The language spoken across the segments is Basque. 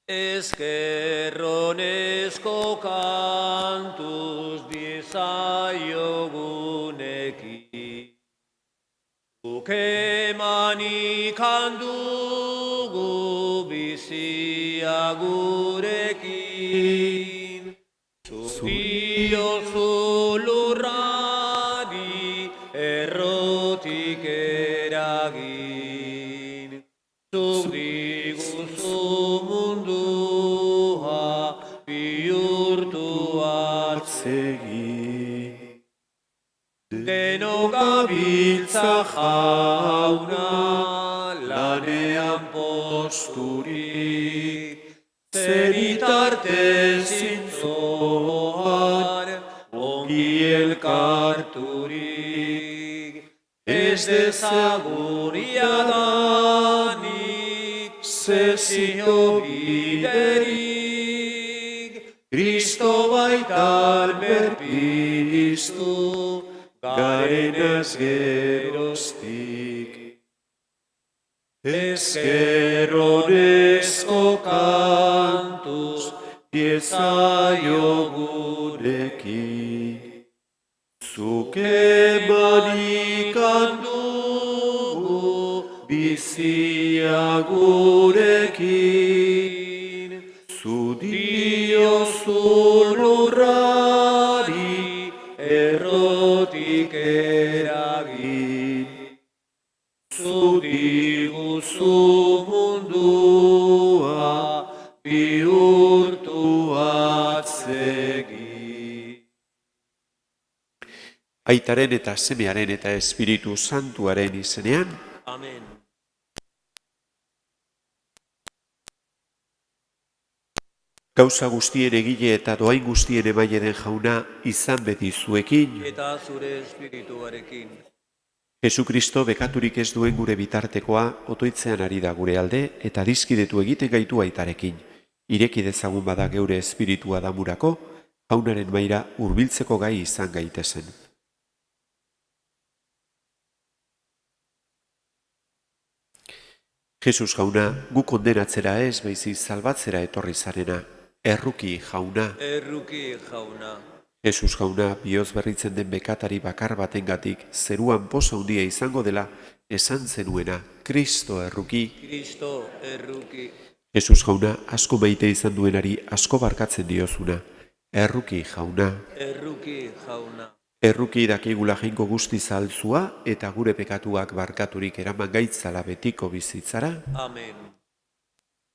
Eskerronezko kantuz diezaiogunekin. Guk emanik handugu bizia gurekin. Zubiozu lurrari errotik eragin. Zuk diguzu mundua bihurtu atzegi. Denok gabiltza jauna lanean posturik, zeritarte zintzoan ongi elkarturik. Ez dezagun iadanik sezio biderik, Kristo baitan berpiztu garenez geroztik. Eskerronezko kantuz diezaiogunekin. Zuk emanik handugu bizia gurekin. Zu diozu lurrari errotik eragin. Zu diguzu mundua bihurtu atzegi. Aitaren eta Semearen eta Espiritu Santuaren izenean. Amen. Gauza guztien egile eta doain guztien emaile den Jauna izan beti zuekin. Eta zure espirituarekin. Jesukristo bekaturik ez duen gure bitartekoa otoitzean ari da gure alde eta dizkidetu egiten gaitu Aitarekin. Ireki dezagun bada geure espiritua damurako, Jaunaren maira hurbiltzeko gai izan gaitezen. Jesus Jauna, gu kondenatzera ez, baizik salbatzera etorri zarena. Erruki Jauna. Erruki Jauna. Jesus Jauna, bihotz berritzen den bekatari bakar batengatik zeruan poza handia izango dela esan zenuena. Kristo erruki. Kristo erruki. Jesus Jauna, asko maite izan duenari asko barkatzen diozuna. Erruki Jauna. Erruki Jauna. Erruki dakigula jainko guztiz altzua eta gure pekatuak barkaturik eraman gaitzala betiko bizitzara. Amen.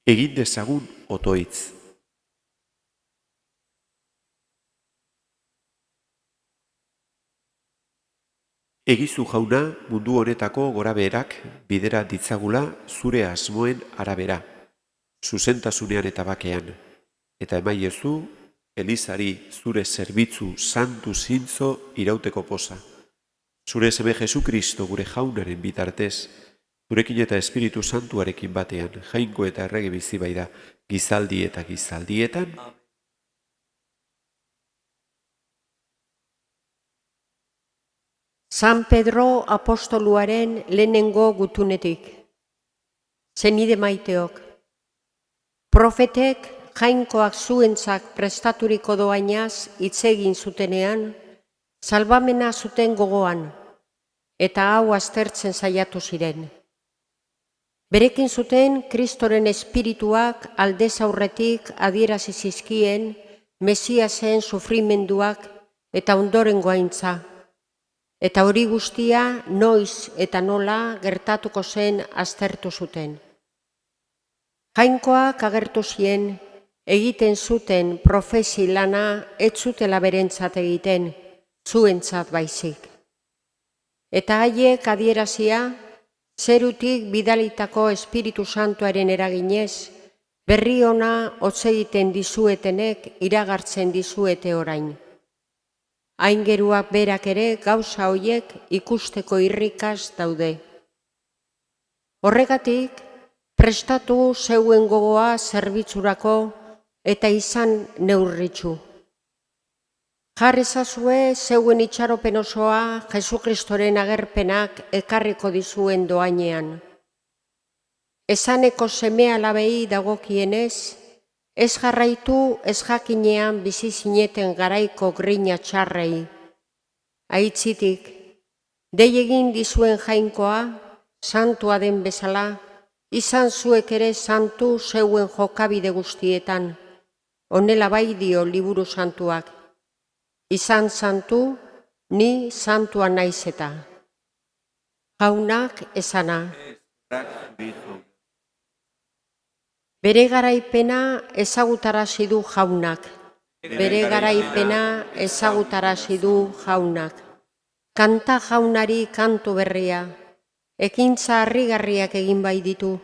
Egin dezagun otoitz. Egizu Jauna, mundu honetako gorabeherak bidera ditzagula zure asmoen arabera, zuzentasunean eta bakean, eta emaiezu Elizari zure zerbitzu santu zintzo irauteko poza. Zure seme Jesukristo gure Jaunaren bitartez, zurekin eta Espiritu Santuarekin batean, jainko eta errege bizi baida, gizaldi eta gizaldietan. San Pedro apostoluaren lehenengo gutunetik. Zenide maiteok, profetek jainkoak zuentzak prestaturiko doainaz hitz egin zutenean, salbamena zuten gogoan, eta hau aztertzen saiatu ziren. Berekin zuten Kristoren espirituak aldez aurretik adierazi zizkien Mesiasen sufrimenduak eta ondorengo aintza, eta hori guztia noiz eta nola gertatuko zen aztertu zuten. Jainkoak agertu zien, egiten zuten profesi lana ez zutela berentzat egiten, zuentzat baizik. Eta haiek adierazia, zerutik bidalitako Espiritu Santuaren eraginez, berri ona hotz egiten dizuetenek iragartzen dizuete orain. Aingeruak berak ere gauza hoiek ikusteko irrikaz daude. Horregatik, prestatu zeuen gogoa zerbitzurako eta izan neurritsu. Jarrezazue zeuen itxaropen osoa Jesukristoren agerpenak ekarriko dizuen doainean. Esaneko seme alabei dagokienez, Ez jarraitu ez jakinean bizi zineten garaiko grina txarrei. Aitzitik, dei egin dizuen jainkoa, santua den bezala, izan zuek ere santu zeuen jokabide guztietan. Honela bai dio liburu santuak. Izan santu, ni santua naiz eta. Jaunak esana. Bere garaipena ezagutarazi du jaunak. Bere garaipena ezagutarazi du jaunak. Kanta jaunari kantu berria. Ekintza harrigarriak egin bai ditu.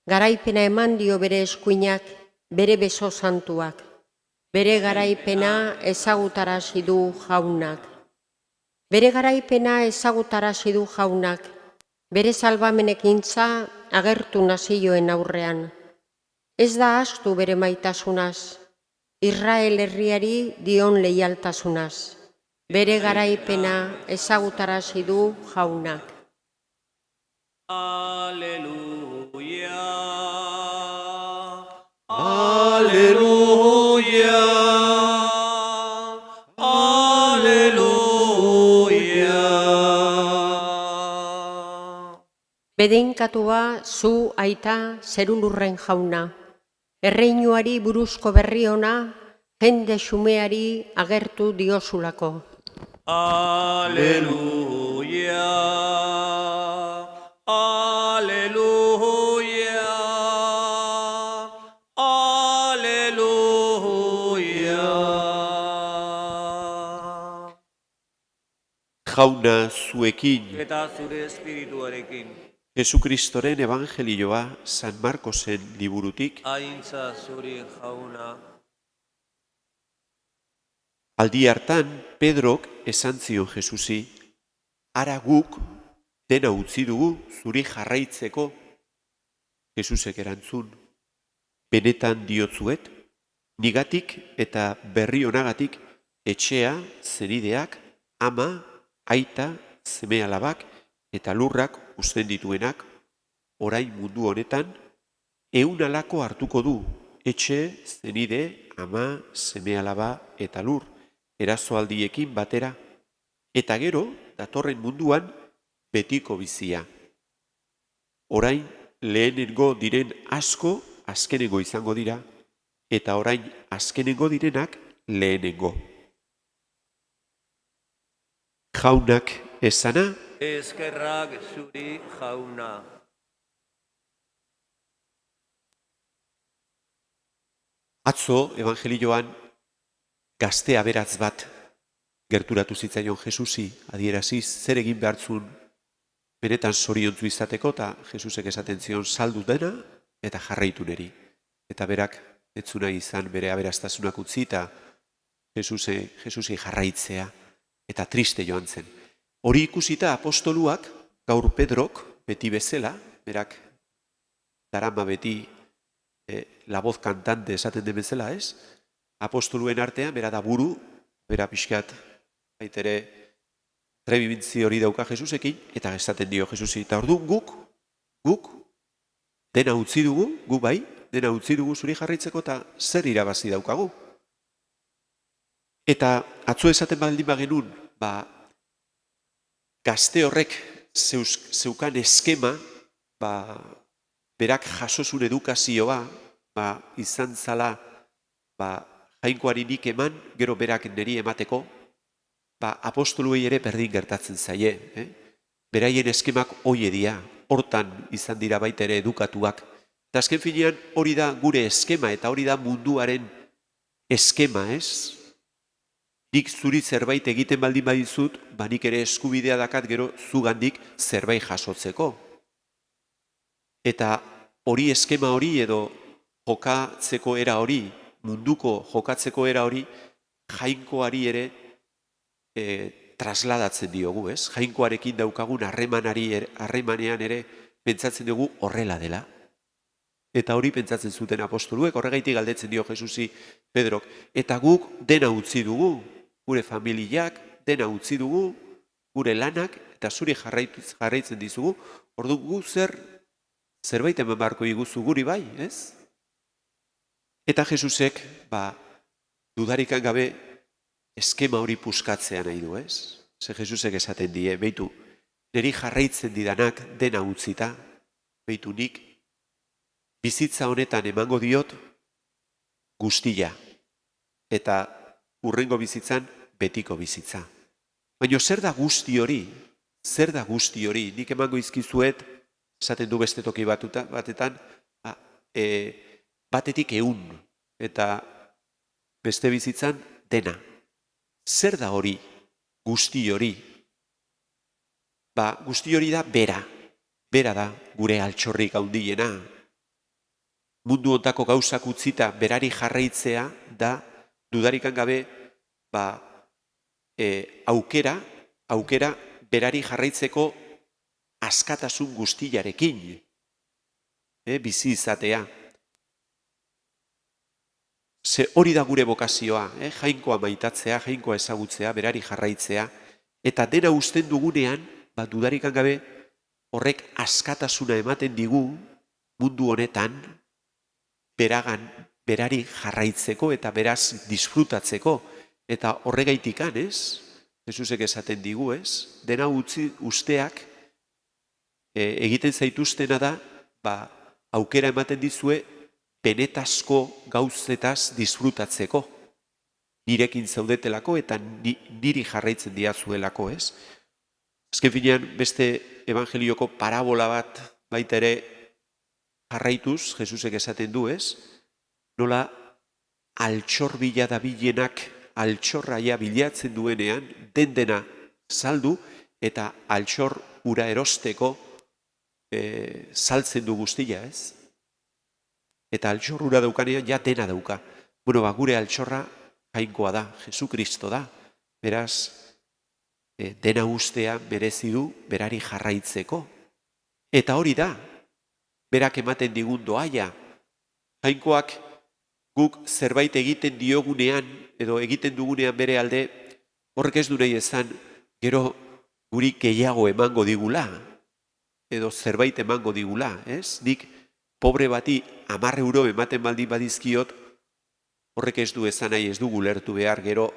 Garaipena eman dio bere eskuinak, bere beso santuak. Bere garaipena ezagutarazi du jaunak. Bere garaipena ezagutarazi du jaunak. Bere salbamenekintza agertu nazioen aurrean. Ez da ahaztu bere maitasunaz, Israel herriari dion leialtasunaz. Bere garaipena ezagutarazi du jaunak. Aleluya. Aleluya. Aleluya. Bedeinkatua zu aita zerulurren jauna. Erreinuari buruzko berri ona, jende xumeari agertu diozulako. Aleluya. Aleluya. Aleluya. Jauna zuekin, Eta zure espirituarekin. Jesukristoren evangelioa San Markosen liburutik, Aintza zuri jauna. aldi hartan Pedrok esan zion Jesusi, ara guk dena utzi dugu zuri jarraitzeko. Jesusek erantzun, benetan diotzuet, nigatik eta berri honagatik etxea, zenideak, ama, aita, seme-alabak eta lurrak uzten dituenak, orain mundu honetan, 100 alako hartuko du, etxe, zenide, ama, seme-alaba eta lur, erasoaldiekin batera, eta gero, datorren munduan, betiko bizia. Orain, lehenengo diren asko, azkenengo izango dira, eta orain azkenengo direnak lehenengo. Jaunak esana, Eskerrak zuri jauna. atzo evangelioan gazte aberatz bat gerturatu zitzaion Jesusi, adieraziz zer egin behartzun benetan zoriontzu izateko, eta Jesusek esaten zion saldu dena eta jarraitu neri. Eta berak etzuna izan bere aberastasunak utzi eta Jesusi jarraitzea eta triste joan zen. Hori ikusita apostoluak, gaur Pedrok, beti bezala, berak darama beti la voz cantante esaten den bezala, ez? Apostoluen artean, bera da buru, bera pixkat, baitere, trebibintzi hori dauka Jesusekin, eta esaten dio Jesusi. Eta orduan guk, dena utzi dugu, gu bai, dena utzi dugu zuri jarraitzeko, eta zer irabazi daukagu. Eta atzo esaten baldin bagenun, gazte horrek zeukan eskema, berak jasozun edukazioa, izan zala, jainkoari nik eman, gero berak neri emateko, apostoluei ere berdin gertatzen zaie. Beraien eskemak hoi edia, hortan izan dira baita ere edukatuak. Eta azken finean hori da gure eskema, eta hori da munduaren eskema, ez? Nik zuri zerbait egiten baldin badizut, nik ere eskubidea dakat gero zugandik zerbait jasotzeko. Eta hori eskema hori edo jokatzeko era hori, munduko jokatzeko era hori, jainkoari ere trasladatzen diogu, ez? Jainkoarekin daukagun harremanean ere pentsatzen dugu horrela dela. Eta hori pentsatzen zuten apostoluek, horregaitik galdetzen dio Jesusi Pedrok. Eta guk dena utzi dugu, gure familiak, dena utzi dugu, gure lanak, eta zuri jarraitzen dizugu, ordu gu zerbait eman beharko iguzu guri bai, ez? Eta Jesusek, dudarikan gabe, eskema hori puskatzea nahi du, ez? Ze Jesusek esaten die, beitu, niri jarraitzen didanak dena utzita, beitu nik bizitza honetan emango diot guztia, eta hurrengo bizitzan betiko bizitza. Baina zer da guzti hori? Zer da guzti hori? Nik emango izkizuet, esaten du beste toki batetan, batetik 100, eta beste bizitzan dena. Zer da hori? Guzti hori? Guzti hori da bera. Bera da gure altxorrik handiena. Mundu ontako gauzak utzita berari jarraitzea da dudarikan gabe aukera berari jarraitzeko askatasun guztiarekin. Bizi izatea. Ze hori da gure bokazioa, jainkoa maitatzea, jainkoa ezagutzea, berari jarraitzea, eta dena uzten dugunean, dudarikan gabe, horrek askatasuna ematen digu mundu honetan, berari jarraitzeko eta beraz disfrutatzeko, eta horregaitikan, ez? Jesusek esaten digu, ez? Dena usteak egiten zaituztena da, aukera ematen dizue, benetazko gauzetaz disfrutatzeko. Nirekin zaudetelako eta niri jarraitzen diazuelako, ez? Azken finean, beste evangelioko parabola bat baita ere jarraituz, Jesusek esaten du, ez? Nola altxor bila dabilenak altxorraia bilatzen duenean, dena saldu eta altxor ura erosteko saltzen du guztia, ez? Eta altxorrura daukanean ja dena dauka. Gure altxorra jainkoa da, Jesukristo da. Beraz, dena ustea merezi du berari jarraitzeko. Eta hori da, berak ematen digun doaia. Jainkoak guk zerbait egiten diogunean, edo egiten dugunean bere alde, horrek ez du nahi esan, gero guri gehiago emango digula, edo zerbait emango digula, ez? Nik pobre bati 10 euro ematen baldin badizkiot, horrek ez du esan nahi, ez dugu lertu behar, gero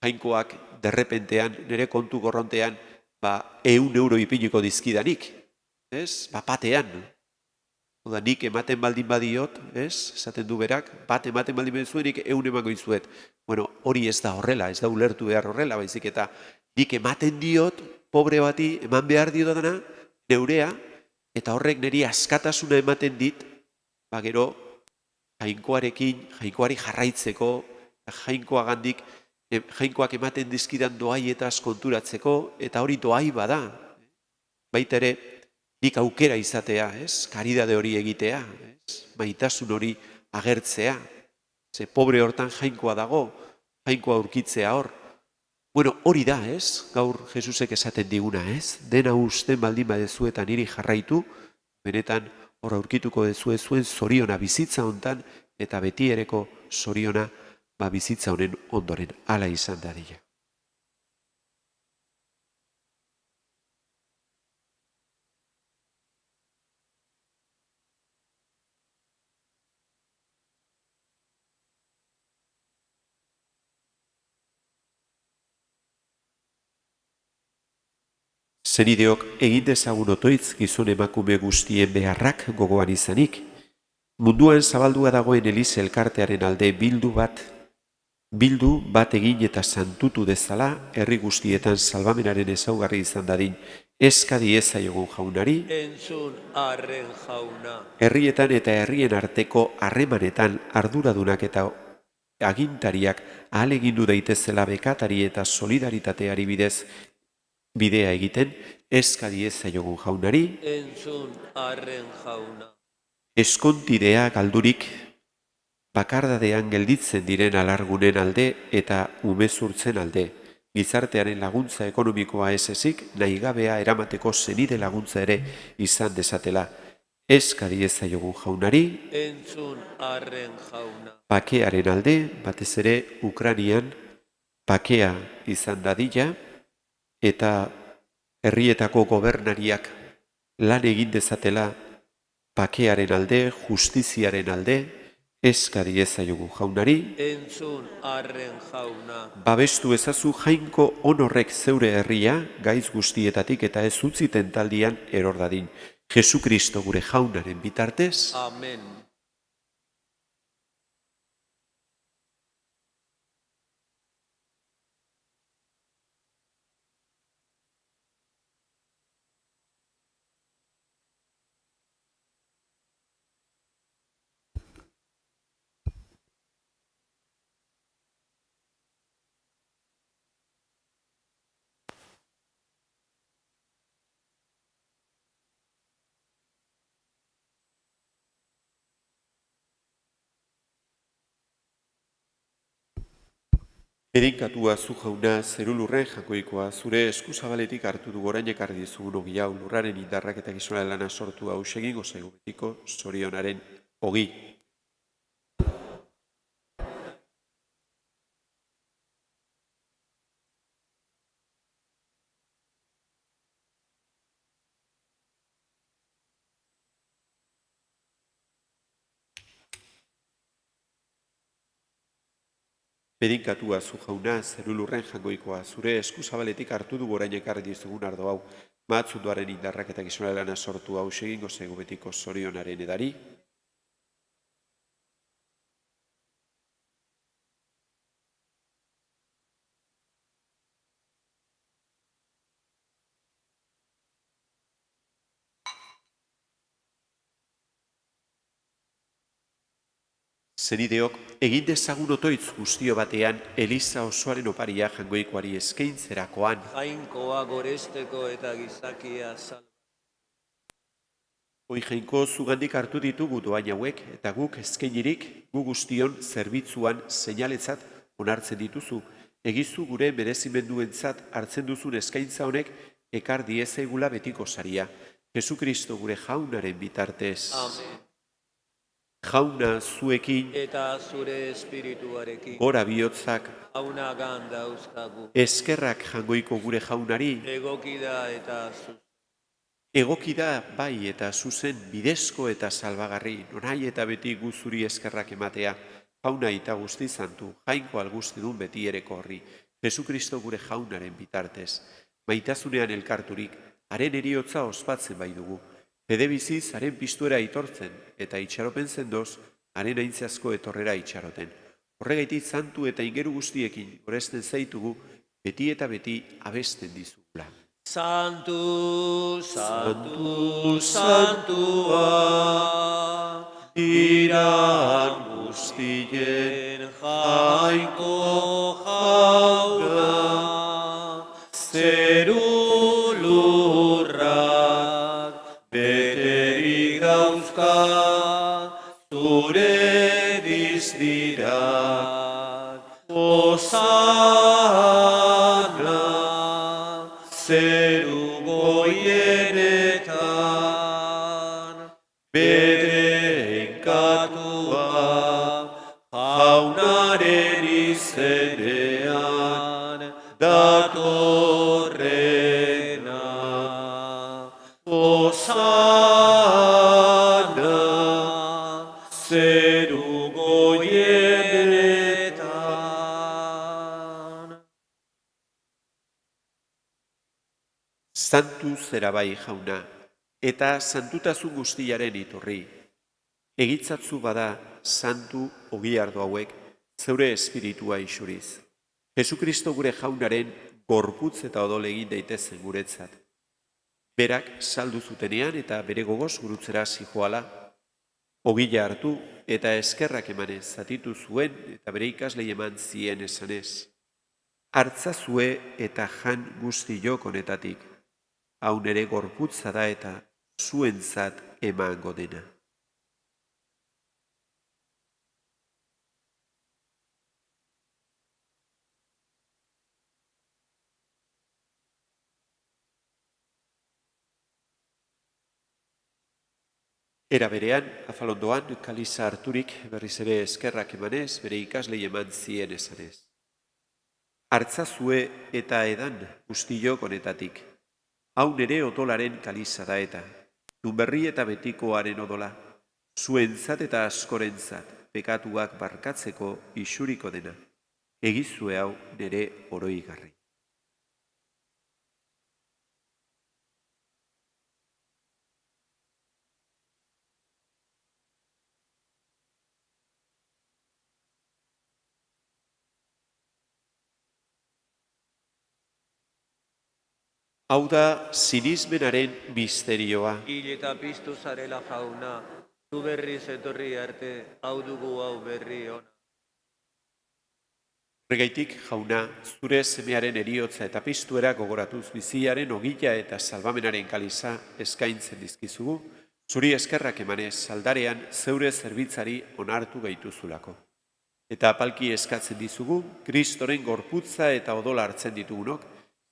jainkoak derrepentean, nire kontu korrontean, 100 euro ipiniko dizkidanik, ez? Batean. Oda, nik ematen baldin badiot, ez? Esaten du berak, bat ematen baldin badizuenik 100 emango izuet. Bueno, hori ez da horrela, ez da ulertu behar horrela, baizik eta nik ematen diot, pobre bati, eman behar diodana, neurea, eta horrek niri askatasuna ematen dit, gero jainkoari jarraitzeko, jainkoak ematen dizkidan doaietaz konturatzeko, eta hori doai bada. Baita ere, nik aukera izatea, ez? Karidade hori egitea, ez? Maitasun hori agertzea. Ze pobre hortan jainkoa dago, jainkoa aurkitzea hor. Bueno, hori da, ez? Gaur Jesusek esaten diguna, ez? Dena usten baldin badezu eta niri jarraitu, benetan hor aurkituko dezue zuen zoriona bizitza hontan eta betiereko zoriona bizitza honen ondoren. Hala izan dadila. Zenideok egin dezagun otoitz gizon emakume guztien beharrak gogoan izanik, munduan zabaldua dagoen Eliz elkartearen alde bildu bat egin eta santutu dezala herri guztietan salbamenaren ezaugarri izan dadin eskadi ezaiogun jaunari, entzun arren jauna. herrietan eta herrien arteko harremanetan arduradunak eta agintariak ahalegindu daitezela bekatari eta solidaritateari bidea egiten, eskadi ezaiogun jaunari, Entzun arren jauna. eskontidea galdurik bakardadean gelditzen diren alargunen alde eta umezurtzen alde, gizartearen laguntza ekonomikoa ez ezik, nahigabea eramateko zenide laguntza ere izan dezatela. Eskadi ezaiogun jaunari, Entzun arren jauna. bakearen alde, batez ere Ukrainian bakea izan dadila, eta herrietako gobernariak lan egin dezatela bakearen alde, justiziaren alde, Eska diezaiogu jaunari, entzun arren jauna. babestu ezazu jainko honorrek zeure herria, gaiz guztietatik eta ez utzi tentaldian eror dadin. Jesukristo gure jaunaren bitartez, Amen. bedinkatua zu jauna zerulurren jakoikoa, zure eskuzabaletik hartu du orain ekarri dizugun ogi hau, lurraren indarrak eta gizona lana sortu hau segin gozaigu betiko zorionaren ogi. Bedinkatua zu jauna zerulurren jangoikoa, zure eskuzabaletik hartu du orain ekarri dizugun ardo hau, mahatzunduaren indarrak eta gizona lana sortu hau segin gozaigu betiko zorionaren edari. Zenideok, egin dezagun otoitz guztio batean, Eliza osoaren oparia jangoikoari eskaintzerakoan. Jainkoa goresteko eta gizakia salba. Hoi jainko zugandik hartu ditugu doain hauek, eta guk eskainirik gu guztion zerbitzuan seinaletzat onartzen dituzu. Egizu gure merezimenduentzat hartzen duzun eskaintza honek ekar diezegula betiko saria. Jesukristo gure jaunaren bitartez. Amen. Jauna zuekin, Eta zure espirituarekin. gora bihotzak, Jauna dauzkagu. eskerrak jangoiko gure jaunari, Egoki da eta zuzen. egoki da bai eta zuzen bidezko eta salbagarri, nonai eta beti guzuri eskerrak ematea, jauna eta guzti zantu, jainko algustidun beti ereko horri, Jesukristo gure jaunaren bitartez. Maitasunean elkarturik, haren eriotza ospatzen bai dugu, bedebiziz haren pistuera aitortzen, eta itxaropen zendoz, haren aintziazko etorrera itxaroten. Horregaitik zantu eta ingeru guztiekin goresten zaitugu, beti eta beti abesten dizugula. Santu, santu, santua, Iran guztien jainko jauna, zeru lurrak beterik dauzka, zure dizdirak, Osana, zeru goienetan, bedeinkatua, jaunaren izenean, datorrena. Osana, zeru goienetan. Santu zera bai jauna, eta santutasun guztiaren iturri. Egitzatzu bada santu ogiardo hauek zeure espiritua isuriz. Jesukristo gure jaunaren gorputz eta odol egin daitezen guretzat. Berak saldu zutenean eta bere gogoz gurutzera zijoala, ogila hartu eta eskerrak emanez zatitu zuen eta bere ikaslei eman zien esanez. Hartzazue eta jan guzti jok honetatik, hau nere gorputza da eta zuentzat emango dena. Era berean, afalondoan, kaliza harturik berriz ere eskerrak emanez, bere ikaslei eman zien esanez. Hartzazue eta edan guztiok honetatik. Hau nere odolaren kaliza da eta, dunberri eta betikoaren odola, zuentzat eta askorentzat, pekatuak barkatzeko isuriko dena. Egizue hau nere oroigarri. Hau da sinismenaren misterioa. Hil eta piztu zarela jauna, zu berriz etorri arte, hau dugu hau berri ona. Horregaitik, jauna, zure semearen eriotza eta piztuera gogoratuz biziaren ogila eta salbamenaren kaliza eskaintzen dizkizugu, zuri eskerrak emanez saldarean zeure zerbitzari onartu gaituzulako. Eta apalki eskatzen dizugu, Kristoren gorputza eta odola hartzen ditugunok,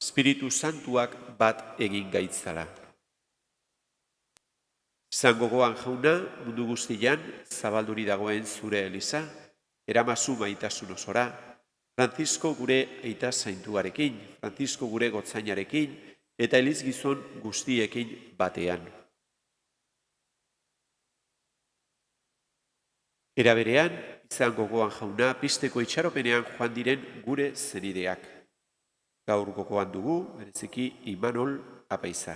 Espiritu Santuak bat egin gaitzala. Izan gogoan jauna, mundu guztian, zabalduri dagoen zure eliza, eramazu maitasun osora, Francisco gure aita zaintuarekin, Francisco gure gotzainarekin, eta elizgizon guztiekin batean. Era berean, izan gogoan jauna, pizteko itxaropenean joan diren gure zenideak. Gaur gogoan dugu, bereziki Imanol apaiza.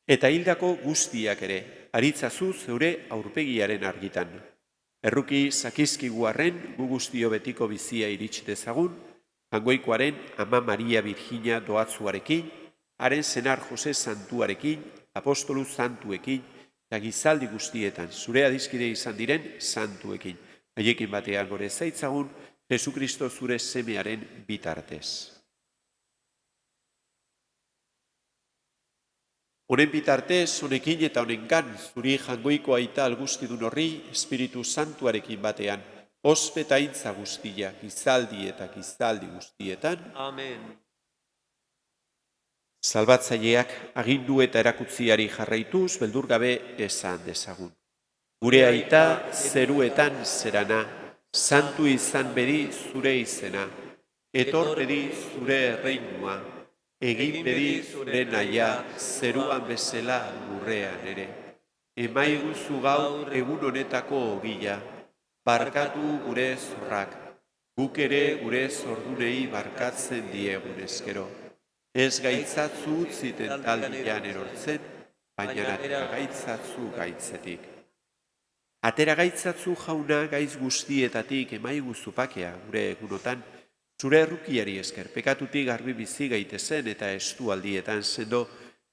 Eta hildako guztiak ere, aritzazu zeure aurpegiaren argitan. Erruki sakizkigu arren, gu guztio betiko bizia iritsi dezagun, Jangoikoaren Ama Maria Virginia doatzuarekin, haren senar Jose Santuarekin, apostolu santuekin, eta gizaldi guztietan, zure adiskide izan diren santuekin. Haiekin batean gore zaitzagun, Jesukristo zure semearen bitartez. Honen bitartez, honekin eta honengan, zuri Jangoiko aita algustidun horri, Espiritu Santuarekin batean, ospe eta intza guztia, gizaldi eta gizaldi guztietan. Amen. Salbatzaileak agindu eta erakutziari jarraituz, beldurgabe esan dezagun. Gure aita zeruetan zerana, santu izan bedi zure izena, etor bedi zure erreinua, egin bedi zure naia, zeruan bezala lurrean ere. Emaiguzu gaur egun honetako ogila, barkatu gure zorrak, guk ere gure zordunei barkatzen diegun eskero. Ez gaitzatzu utziten taldian erortzen, baina atera gaitzatzu gaitzetik. Atera gaitzatzu jauna gaiz guztietatik emaiguzu pakea gure egunotan, zure errukiari esker, pekatutik garbi bizi gaitezen eta estu aldietan sendo,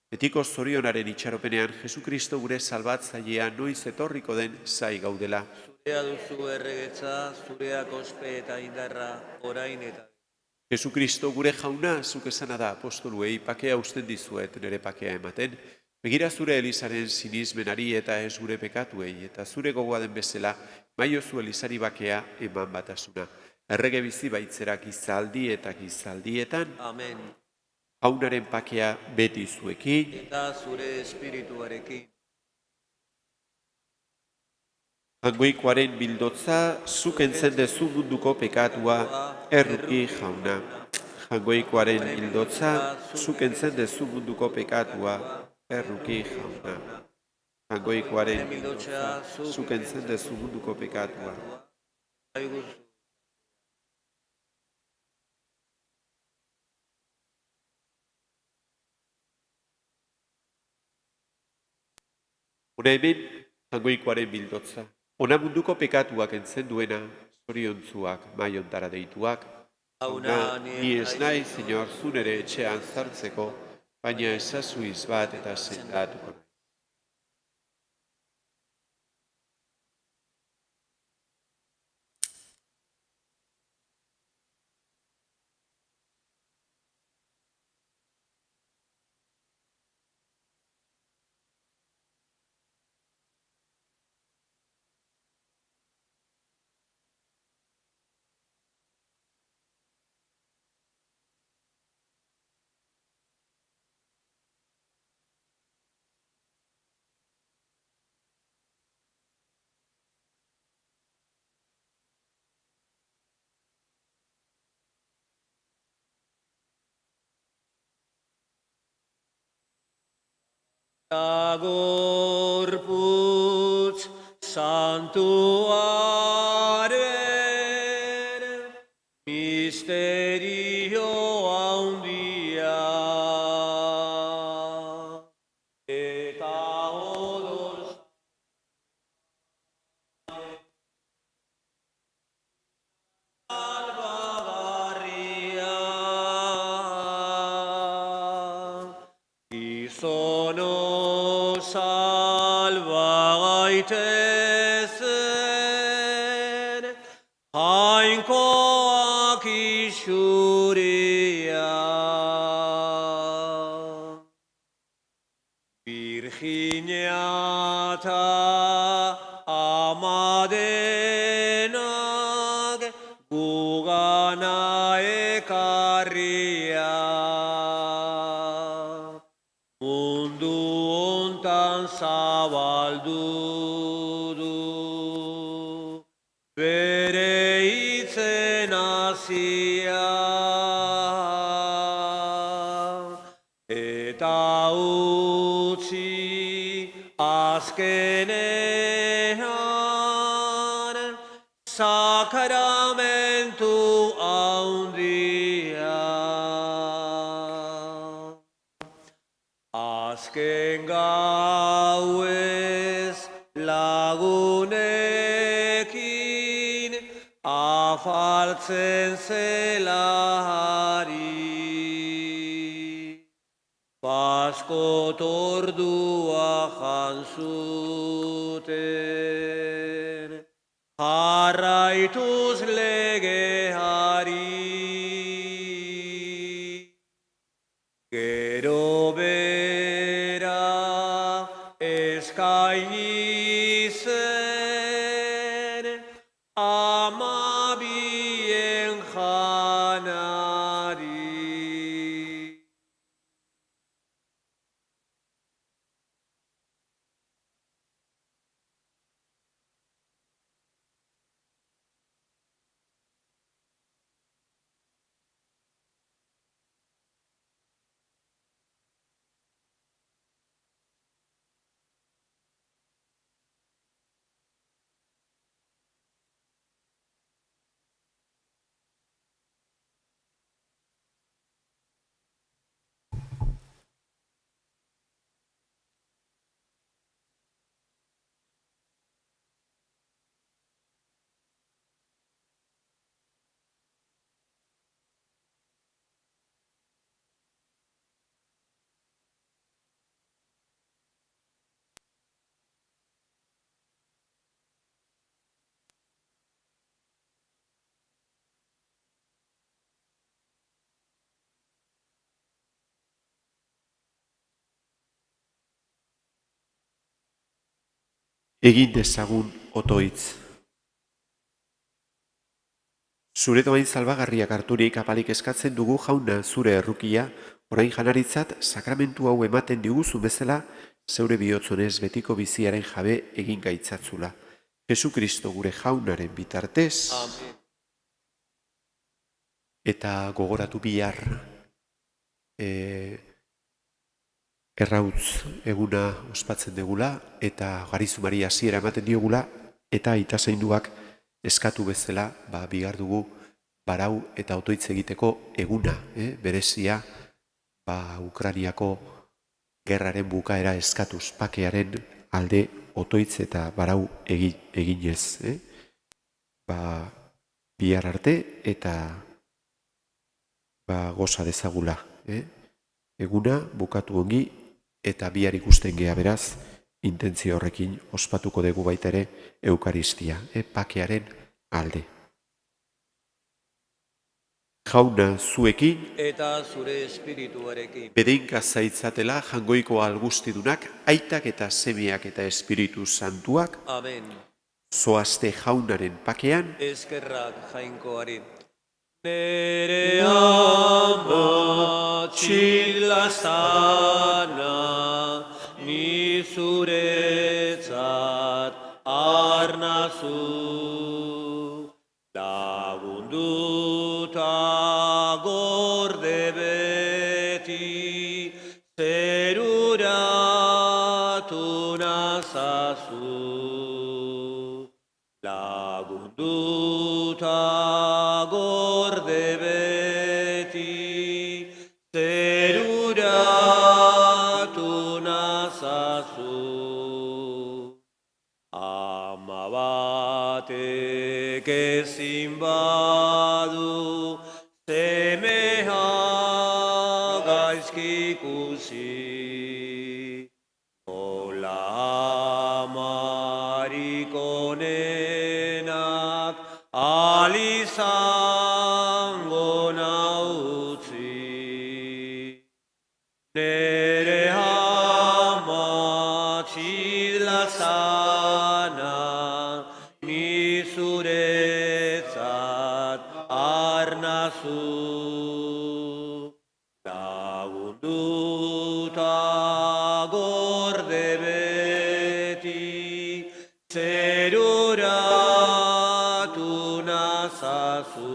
betiko zorionaren itxaropenean Jesukristo gure salbatzailea noiz etorriko den zai gaudela. Zurea duzu erregetza, zureak ospe eta indarra, orain eta. Jesukristo gure jauna, zuk esana da apostoluei, pakea usten dizuet nire pakea ematen, begira zure elizaren sinismenari eta ez gure pekatuei, eta zure gogoa den bezala, maiozu elizari bakea eman batasuna. Errege bizi baitzera gizaldi eta gizaldietan, Amen. jaunaren pakea beti zuekin, Eta zure espirituarekin. Jangoikoaren bildotza, zuk entzen dezu munduko pekatua, erruki jauna. Jangoikoaren bildotza, zuk entzen dezu munduko pekatua, erruki jauna. Jangoikoaren bildotza, zuk entzen dezu munduko pekatua. Hona hemen, Jangoikoaren bildotza. Hona munduko pekatuak entzen duena, zoriontzuak, maiontara deituak. Jauna, ni ez nahi, Señor, zunere etxean zartzeko, baina ezazu izbat eta sendatuko nahi. Gorputz santua gaitezen, jainkoak isuria. Virginia ta amadenak gugana ekarria. Mundu hontan zabaldu du bere hitzen hasia. Eta utzi azkenean sakramentu handia. Azken gauez lagunekin afaltzen zelari. Pasko tordua jantzuten, jarraituz legeari. Gero bera eskaini zen, amabien janari. Egin dezagun otoitz. Zure doain salbagarriak harturik apalik eskatzen dugu jauna zure errukia, orain janaritzat sakramentu hau ematen diguzu bezala, zeure bihotzonez betiko biziaren jabe egin gaitzatzula. Jesu Kristo gure jaunaren bitartez, Amen. eta gogoratu bihar errautz eguna ospatzen degula, eta garizumari hasiera ematen diogula, eta aita zainduak eskatu bezala, bihar dugu barau eta otoitz egiteko eguna, berezia, Ukrainiako gerraren bukaera eskatuz, pakearen alde otoitz eta barau eginez. Bihar arte eta goza dezagula. Eguna bukatu ongi eta bihar ikusten gea beraz, intentzio horrekin ospatuko dugu baita ere Eukaristia, pakearen alde. Jauna zuekin, Eta zure espirituarekin. bedeinka zaitzatela jangoiko algustidunak, aitak eta semeak eta espiritu santuak, Amen. zoazte jaunaren pakean, Eskerrak jainkoari. Nere ama txilastana, ni zuretzat arnazu. Lagunduta gorde beti, zeruratu nazazu. Lagunduta gorde beti, zeruratu nazazu. Ama batek ezin badu, semea gaizki ikusi. Nola ama Barik onenak alizango nautzi. Nere ama txidla zana, ni zuretzat arnazu. Lagunduta gorde beti, zeruratu nazazu.